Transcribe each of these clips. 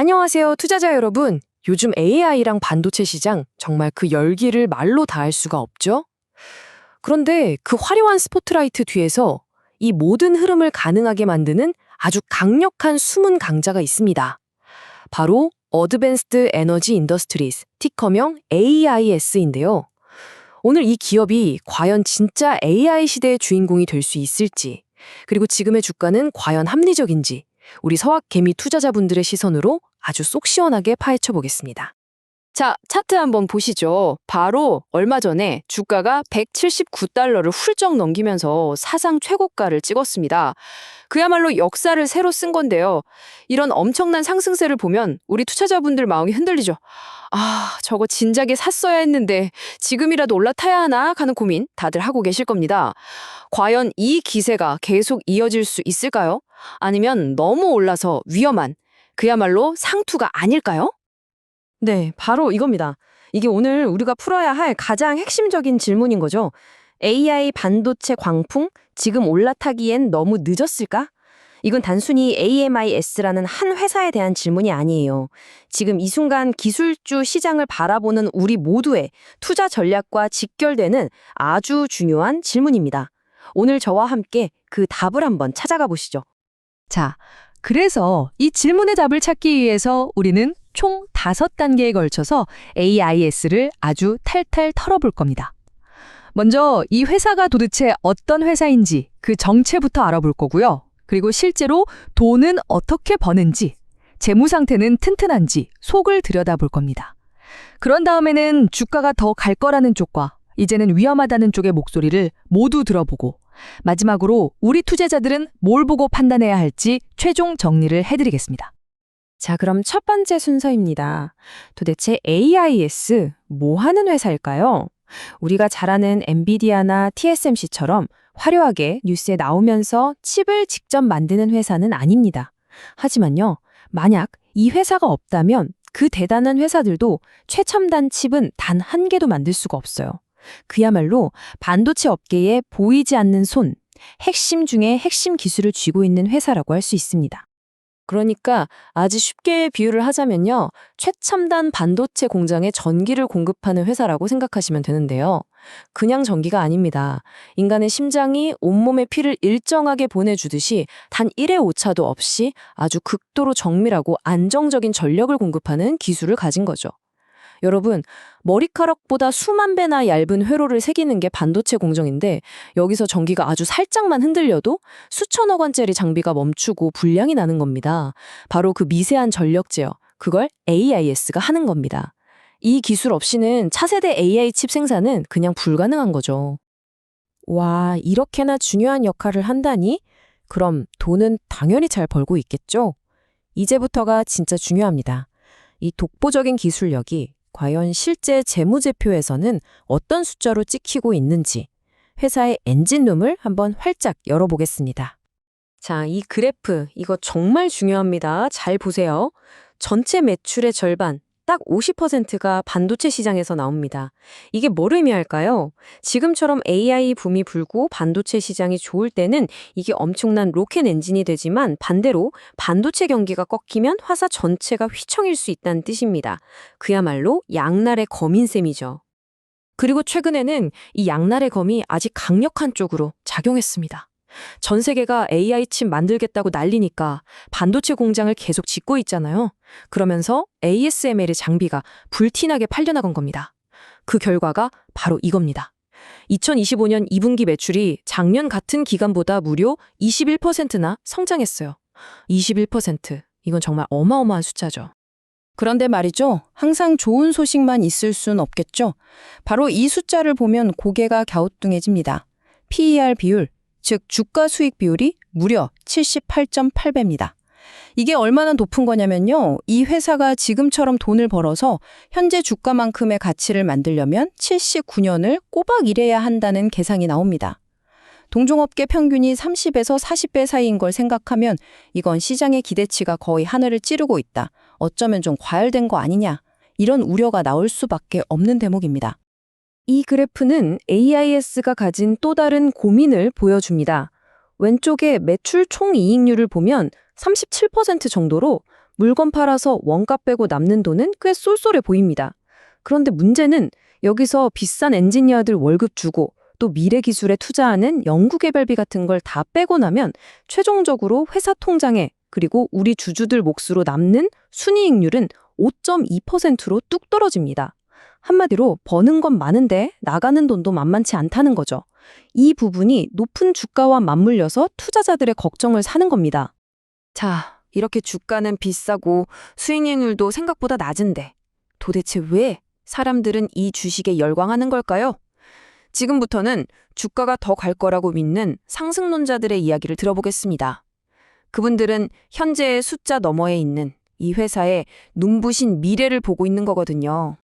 안녕하세요, 투자자 여러분. 요즘 AI랑 반도체 시장 정말 그 열기를 말로 다 할 수가 없죠? 그런데 그 화려한 스포트라이트 뒤에서 이 모든 흐름을 가능하게 만드는 아주 강력한 숨은 강자가 있습니다. 바로 어드밴스드 에너지 인더스트리스, 티커명 AIS인데요. 오늘 이 기업이 과연 진짜 AI 시대의 주인공이 될 수 있을지, 그리고 지금의 주가는 과연 합리적인지, 우리 서학 개미 투자자분들의 시선으로 아주 쏙 시원하게 파헤쳐 보겠습니다. 자, 차트 한번 보시죠. 바로 얼마 전에 주가가 179달러를 훌쩍 넘기면서 사상 최고가를 찍었습니다. 그야말로 역사를 새로 쓴 건데요. 이런 엄청난 상승세를 보면 우리 투자자분들 마음이 흔들리죠. 아, 저거 진작에 샀어야 했는데 지금이라도 올라타야 하나 하는 고민 다들 하고 계실 겁니다. 과연 이 기세가 계속 이어질 수 있을까요? 아니면 너무 올라서 위험한 그야말로 상투가 아닐까요? 네, 바로 이겁니다. 이게 오늘 우리가 풀어야 할 가장 핵심적인 질문인 거죠. AI 반도체 광풍? 지금 올라타기엔 너무 늦었을까? 이건 단순히 AMIS라는 한 회사에 대한 질문이 아니에요. 지금 이 순간 기술주 시장을 바라보는 우리 모두의 투자 전략과 직결되는 아주 중요한 질문입니다. 오늘 저와 함께 그 답을 한번 찾아가 보시죠. 자, 그래서 이 질문의 답을 찾기 위해서 우리는 총 5단계에 걸쳐서 AIS를 아주 탈탈 털어볼 겁니다. 먼저 이 회사가 도대체 어떤 회사인지 그 정체부터 알아볼 거고요. 그리고 실제로 돈은 어떻게 버는지, 재무 상태는 튼튼한지 속을 들여다볼 겁니다. 그런 다음에는 주가가 더 갈 거라는 쪽과 이제는 위험하다는 쪽의 목소리를 모두 들어보고 마지막으로 우리 투자자들은 뭘 보고 판단해야 할지 최종 정리를 해드리겠습니다. 자, 그럼 첫 번째 순서입니다. 도대체 AIS 뭐 하는 회사일까요? 우리가 잘 아는 엔비디아나 TSMC처럼 화려하게 뉴스에 나오면서 칩을 직접 만드는 회사는 아닙니다. 하지만요, 만약 이 회사가 없다면 그 대단한 회사들도 최첨단 칩은 단 한 개도 만들 수가 없어요. 그야말로 반도체 업계에 보이지 않는 손, 핵심 중에 핵심 기술을 쥐고 있는 회사라고 할 수 있습니다. 그러니까 아주 쉽게 비유를 하자면요, 최첨단 반도체 공장에 전기를 공급하는 회사라고 생각하시면 되는데요. 그냥 전기가 아닙니다. 인간의 심장이 온몸에 피를 일정하게 보내주듯이 단 1의 오차도 없이 아주 극도로 정밀하고 안정적인 전력을 공급하는 기술을 가진 거죠. 여러분, 머리카락보다 수만 배나 얇은 회로를 새기는 게 반도체 공정인데 여기서 전기가 아주 살짝만 흔들려도 수천억 원짜리 장비가 멈추고 불량이 나는 겁니다. 바로 그 미세한 전력 제어, 그걸 AIS가 하는 겁니다. 이 기술 없이는 차세대 AI 칩 생산은 그냥 불가능한 거죠. 와, 이렇게나 중요한 역할을 한다니? 그럼 돈은 당연히 잘 벌고 있겠죠? 이제부터가 진짜 중요합니다. 이 독보적인 기술력이 과연 실제 재무제표에서는 어떤 숫자로 찍히고 있는지 회사의 엔진룸을 한번 활짝 열어보겠습니다. 자, 이 그래프, 이거 정말 중요합니다. 잘 보세요. 전체 매출의 절반, 딱 50%가 반도체 시장에서 나옵니다. 이게 뭘 의미할까요? 지금처럼 AI 붐이 불고 반도체 시장이 좋을 때는 이게 엄청난 로켓 엔진이 되지만 반대로 반도체 경기가 꺾이면 화사 전체가 휘청일 수 있다는 뜻입니다. 그야말로 양날의 검인 셈이죠. 그리고 최근에는 이 양날의 검이 아직 강력한 쪽으로 작용했습니다. 전 세계가 AI 칩 만들겠다고 난리니까 반도체 공장을 계속 짓고 있잖아요. 그러면서 ASML의 장비가 불티나게 팔려나간 겁니다. 그 결과가 바로 이겁니다. 2025년 2분기 매출이 작년 같은 기간보다 무려 21%나 성장했어요. 21%. 이건 정말 어마어마한 숫자죠. 그런데 말이죠. 항상 좋은 소식만 있을 순 없겠죠. 바로 이 숫자를 보면 고개가 갸우뚱해집니다. PER 비율, 즉 주가 수익 비율이 무려 78.8배입니다. 이게 얼마나 높은 거냐면요. 이 회사가 지금처럼 돈을 벌어서 현재 주가만큼의 가치를 만들려면 79년을 꼬박 일해야 한다는 계산이 나옵니다. 동종업계 평균이 30에서 40배 사이인 걸 생각하면 이건 시장의 기대치가 거의 하늘을 찌르고 있다. 어쩌면 좀 과열된 거 아니냐. 이런 우려가 나올 수밖에 없는 대목입니다. 이 그래프는 AIS가 가진 또 다른 고민을 보여줍니다. 왼쪽에 매출 총이익률을 보면 37% 정도로 물건 팔아서 원가 빼고 남는 돈은 꽤 쏠쏠해 보입니다. 그런데 문제는 여기서 비싼 엔지니어들 월급 주고 또 미래 기술에 투자하는 연구개발비 같은 걸 다 빼고 나면 최종적으로 회사 통장에 그리고 우리 주주들 몫으로 남는 순이익률은 5.2%로 뚝 떨어집니다. 한마디로 버는 건 많은데 나가는 돈도 만만치 않다는 거죠. 이 부분이 높은 주가와 맞물려서 투자자들의 걱정을 사는 겁니다. 자, 이렇게 주가는 비싸고 수익률도 생각보다 낮은데 도대체 왜 사람들은 이 주식에 열광하는 걸까요? 지금부터는 주가가 더 갈 거라고 믿는 상승론자들의 이야기를 들어보겠습니다. 그분들은 현재의 숫자 너머에 있는 이 회사의 눈부신 미래를 보고 있는 거거든요.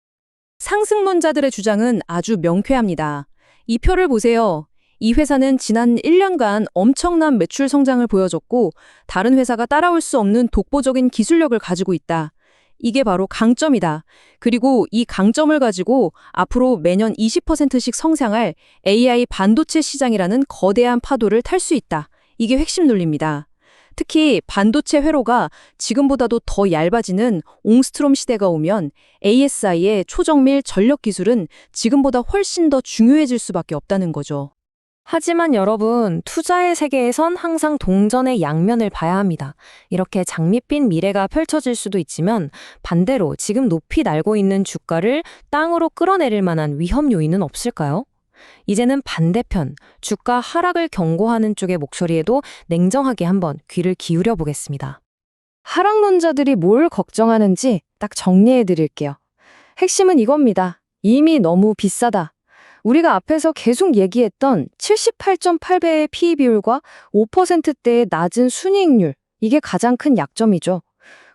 상승론자들의 주장은 아주 명쾌합니다. 이 표를 보세요. 이 회사는 지난 1년간 엄청난 매출 성장을 보여줬고 다른 회사가 따라올 수 없는 독보적인 기술력을 가지고 있다. 이게 바로 강점이다. 그리고 이 강점을 가지고 앞으로 매년 20%씩 성장할 AI 반도체 시장이라는 거대한 파도를 탈 수 있다. 이게 핵심 논리입니다. 특히 반도체 회로가 지금보다도 더 얇아지는 옹스트롬 시대가 오면 ASI의 초정밀 전력 기술은 지금보다 훨씬 더 중요해질 수밖에 없다는 거죠. 하지만 여러분, 투자의 세계에선 항상 동전의 양면을 봐야 합니다. 이렇게 장밋빛 미래가 펼쳐질 수도 있지만 반대로 지금 높이 날고 있는 주가를 땅으로 끌어내릴 만한 위험 요인은 없을까요? 이제는 반대편, 주가 하락을 경고하는 쪽의 목소리에도 냉정하게 한번 귀를 기울여 보겠습니다. 하락론자들이 뭘 걱정하는지 딱 정리해 드릴게요. 핵심은 이겁니다. 이미 너무 비싸다. 우리가 앞에서 계속 얘기했던 78.8배의 PE 비율과 5%대의 낮은 순이익률, 이게 가장 큰 약점이죠.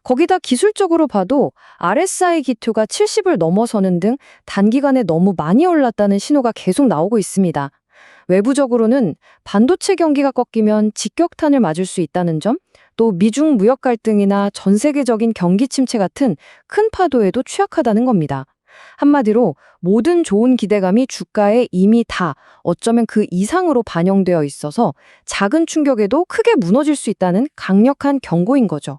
거기다 기술적으로 봐도 RSI 기투가 70을 넘어서는 등 단기간에 너무 많이 올랐다는 신호가 계속 나오고 있습니다. 외부적으로는 반도체 경기가 꺾이면 직격탄을 맞을 수 있다는 점, 또 미중 무역 갈등이나 전 세계적인 경기 침체 같은 큰 파도에도 취약하다는 겁니다. 한마디로 모든 좋은 기대감이 주가에 이미 다 어쩌면 그 이상으로 반영되어 있어서 작은 충격에도 크게 무너질 수 있다는 강력한 경고인 거죠.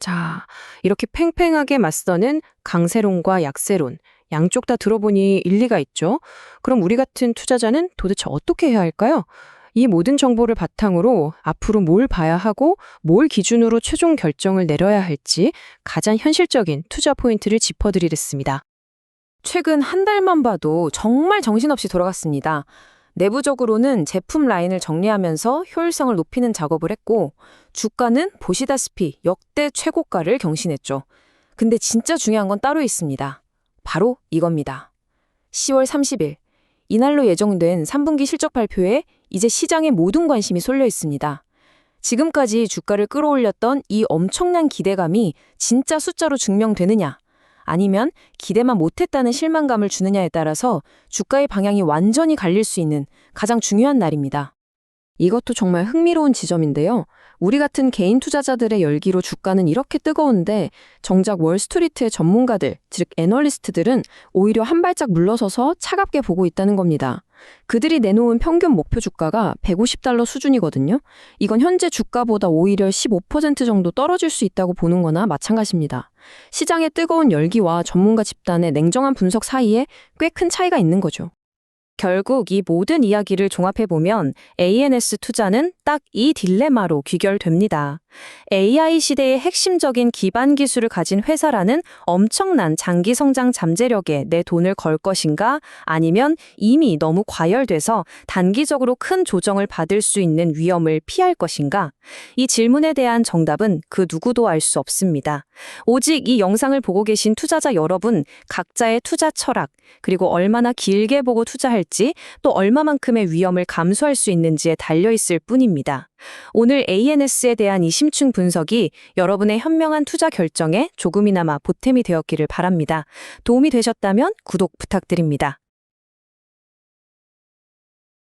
자, 이렇게 팽팽하게 맞서는 강세론과 약세론, 양쪽 다 들어보니 일리가 있죠? 그럼 우리 같은 투자자는 도대체 어떻게 해야 할까요? 이 모든 정보를 바탕으로 앞으로 뭘 봐야 하고 뭘 기준으로 최종 결정을 내려야 할지 가장 현실적인 투자 포인트를 짚어드리겠습니다. 최근 한 달만 봐도 정말 정신없이 돌아갔습니다. 내부적으로는 제품 라인을 정리하면서 효율성을 높이는 작업을 했고 주가는 보시다시피 역대 최고가를 경신했죠. 근데 진짜 중요한 건 따로 있습니다. 바로 이겁니다. 10월 30일, 이날로 예정된 3분기 실적 발표에 이제 시장의 모든 관심이 쏠려 있습니다. 지금까지 주가를 끌어올렸던 이 엄청난 기대감이 진짜 숫자로 증명되느냐, 아니면 기대만 못했다는 실망감을 주느냐에 따라서 주가의 방향이 완전히 갈릴 수 있는 가장 중요한 날입니다. 이것도 정말 흥미로운 지점인데요. 우리 같은 개인 투자자들의 열기로 주가는 이렇게 뜨거운데 정작 월스트리트의 전문가들, 즉 애널리스트들은 오히려 한 발짝 물러서서 차갑게 보고 있다는 겁니다. 그들이 내놓은 평균 목표 주가가 $150 수준이거든요. 이건 현재 주가보다 오히려 15% 정도 떨어질 수 있다고 보는 거나 마찬가지입니다. 시장의 뜨거운 열기와 전문가 집단의 냉정한 분석 사이에 꽤 큰 차이가 있는 거죠. 결국 이 모든 이야기를 종합해보면 ANS 투자는 딱 이 딜레마로 귀결됩니다. AI 시대의 핵심적인 기반 기술을 가진 회사라는 엄청난 장기 성장 잠재력에 내 돈을 걸 것인가, 아니면 이미 너무 과열돼서 단기적으로 큰 조정을 받을 수 있는 위험을 피할 것인가? 이 질문에 대한 정답은 그 누구도 알 수 없습니다. 오직 이 영상을 보고 계신 투자자 여러분, 각자의 투자 철학, 그리고 얼마나 길게 보고 투자할지, 또 얼마만큼의 위험을 감수할 수 있는지에 달려있을 뿐입니다. 오늘 ANS에 대한 이 심층 분석이 여러분의 현명한 투자 결정에 조금이나마 보탬이 되었기를 바랍니다. 도움이 되셨다면 구독 부탁드립니다.